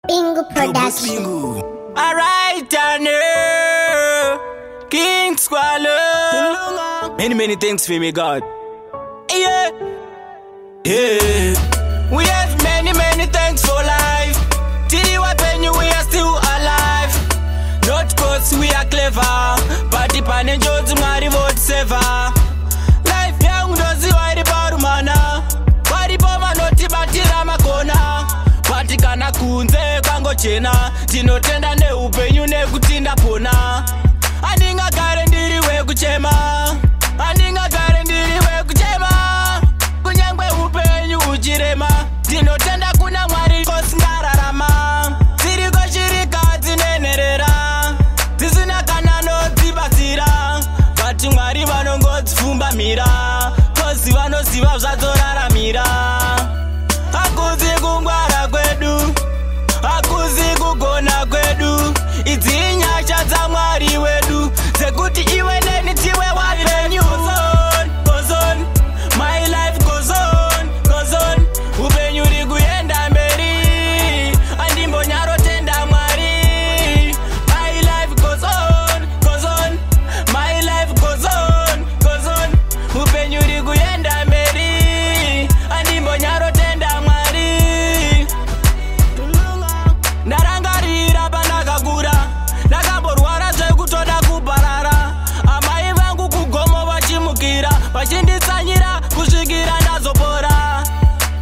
Bingo Production. Alright, King Squallow. Many thanks for me, God. Yeah. We have many thanks for life. Till you when we are still alive. Not cause we are clever, but the pan and Jones Mari vote saver. Life young does you worry about mana. Body bomber not batira makona. Patikana kunze kango chena. Tinotenda ne upenyu ne kutinda pona. Aninga gare ndiriwe kuchema. Aninga gare ndiriwe kuchema. Kunyangwe upenyu uchirema. Tinotenda kuna mwari kosingararama. Ziriko shirika zinenerera. Zisina kanano zibasira. Vati mwari vanongodzi fumba mira. Kozi vanosiva zvazoraramira. Akuzi kungwara kwedu, akuzi kugona kwedu. Idzi inyasha dzaMwari wedu, dzekuti iwe neni tiwe wapenyu. Goes on, my life goes on, goes on. Upenyu riguyenda mberi, andimbonyaro tenda Mwari. My life goes on, goes on. My life goes on, goes on. Upenyu riguyenda mberi, andimbonyaro tenda Mwari. Ndarangarira pandakakura, ndakamborwara zvekutoda kuparara. Amai vangu kugomo vachimukira, vachinditsanyira kusvikira ndazopora.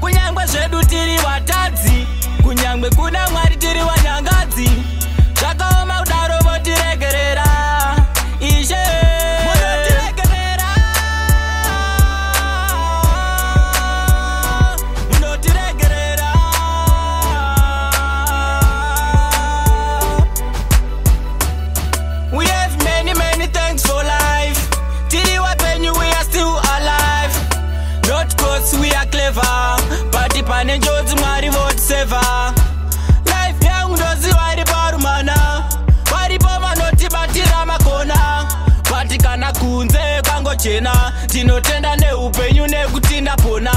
Kunyangwe zvedu tiri vatadzi, kunyangwe kuna Mwari tiri vanyangadzi. Zvakaoma kudaro votiregerera, Ishe munotiregerera, munotiregerera. We have many thanks for life. Till when we are still alive. Not cause we are clever, but the pan and Jones Mari vote saver. Life young does you worry about mana. Body bomber not batira makona. Patikana kunze kango chena. Tinotenda ne upenyu ne kutinda pona.